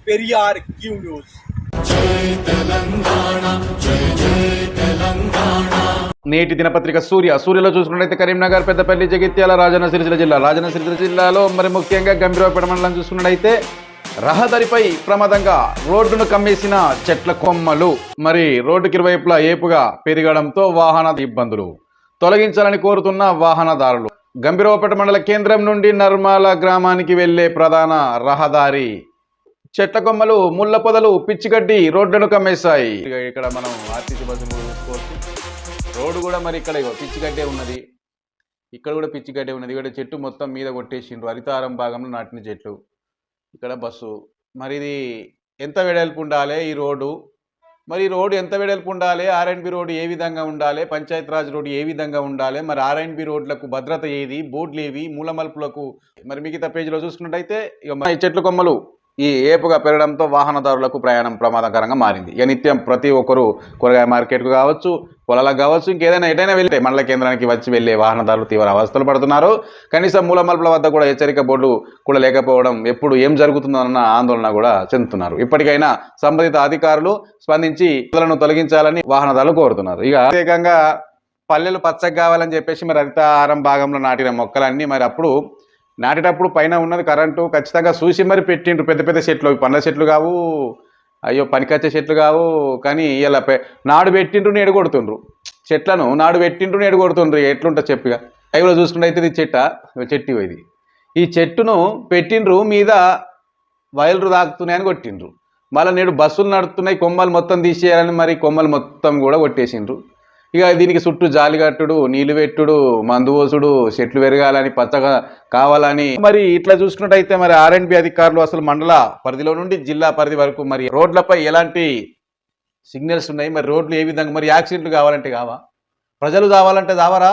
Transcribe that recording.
Periyar Q news. నేటి దినపత్రిక సూర్యలో చూసుకున్నట్లయితే కరీంనగర్, పెద్దపల్లి, జగిత్యాల, రాజన్న సిరిసిల్ల జిల్లాలో మరి ముఖ్యంగా గంభీరపేట మండలం చూసుకున్నట్లయితే రహదారిపై ప్రమాదంగా రోడ్డును కమ్మేసిన చెట్ల కొమ్మలు. మరి రోడ్డుకి ఇరువైపులా ఏపుగా పెరగడంతో వాహన ఇబ్బందులు తొలగించాలని కోరుతున్న వాహనదారులు. గంభీరపేట మండల కేంద్రం నుండి నర్మాల గ్రామానికి వెళ్లే ప్రధాన రహదారి చెట్ల కొమ్మలు, ముళ్ళ పొదలు, పిచ్చిగడ్డి రోడ్డును కమ్మేశాయి. ఇక్కడ మనం ఆర్టీసీ బస్సులు చూసుకోవచ్చు. రోడ్డు కూడా మరి ఇక్కడ పిచ్చిగడ్డే ఉన్నది, ఇక్కడ కూడా పిచ్చిగడ్డే ఉన్నది. ఇక్కడ చెట్టు మొత్తం మీద కొట్టేసిండ్రు, హరితారం భాగంలో నాటిన చెట్లు. ఇక్కడ బస్సు మరి ఇది ఎంత వెడల్పు ఉండాలి ఈ రోడ్డు, మరి ఈ రోడ్డు ఎంత వెడల్పు ఉండాలి, ఆర్ఎండ్బి రోడ్డు ఏ విధంగా ఉండాలి, పంచాయతీరాజ్ రోడ్డు ఏ విధంగా ఉండాలి, మరి ఆర్ఎండ్బి రోడ్లకు భద్రత ఏది, బోర్డులు ఏవి, మూలమలుపులకు మరి మిగతా పేజీలో చూసుకున్నట్టయితే ఇక ఈ చెట్ల కొమ్మలు ఈ ఏపుగా పెరగడంతో వాహనదారులకు ప్రయాణం ప్రమాదకరంగా మారింది. ఇక నిత్యం ప్రతి ఒక్కరు కూరగాయ మార్కెట్కు కావచ్చు, పొలాలకు కావచ్చు, ఇంకేదైనా ఎటైనా వెళ్తే మండల కేంద్రానికి వచ్చి వెళ్లే వాహనదారులు తీవ్ర అవస్థలు పడుతున్నారు. కనీసం మూలమలుపుల వద్ద కూడా హెచ్చరిక బోర్డు కూడా లేకపోవడం, ఎప్పుడు ఏం జరుగుతుందన్న ఆందోళన కూడా చెందుతున్నారు. ఇప్పటికైనా సంబంధిత అధికారులు స్పందించి పిల్లలను తొలగించాలని వాహనదారులు కోరుతున్నారు. ఇక ప్రత్యేకంగా పల్లెలు పచ్చగా కావాలని చెప్పేసి మరి హరితహారం భాగంలో నాటిన మొక్కలన్నీ మరి అప్పుడు నాటేటప్పుడు పైన ఉన్నది కరెంటు ఖచ్చితంగా చూసి మరి పెట్టిండ్రు. పెద్ద పెద్ద చెట్లు, పండ్ల చెట్లు కావు, అయ్యో పనికొచ్చే చెట్లు కావు, కానీ ఇలా నాడు పెట్టిండ్రు నేడు కొడుతుండ్రు. చెట్లను నాడు పెట్టిండ్రు నేడు కొడుతుండ్రు. ఎట్లుంటుంది చెప్పిగా లైవ్లో చూసుకుంటే అయితే ఇది చెట్టు ఇది. ఈ చెట్టును పెట్టిండ్రు, మీద వైర్లు తాకుతున్నాయని కొట్టిండ్రు. మళ్ళీ నేడు బస్సులు నడుస్తున్నాయి, కొమ్మలు మొత్తం తీసేయాలని మరి కొమ్మలు మొత్తం కూడా కొట్టేసిండ్రు. ఇక దీనికి చుట్టూ జాలి కట్టుడు, నీళ్లు పెట్టుడు, మందు పోసుడు, చెట్లు పెరగాలని, పచ్చగా కావాలని మరి ఇట్లా చూసుకున్నట్టయితే మరి ఆర్ఎండ్బి అధికారులు అసలు మండల పరిధిలో నుండి జిల్లా పరిధి వరకు మరి రోడ్లపై ఎలాంటి సిగ్నల్స్ ఉన్నాయి, మరి రోడ్లు ఏ విధంగా, మరి యాక్సిడెంట్లు కావాలంటే కావా, ప్రజలు కావాలంటే కావరా?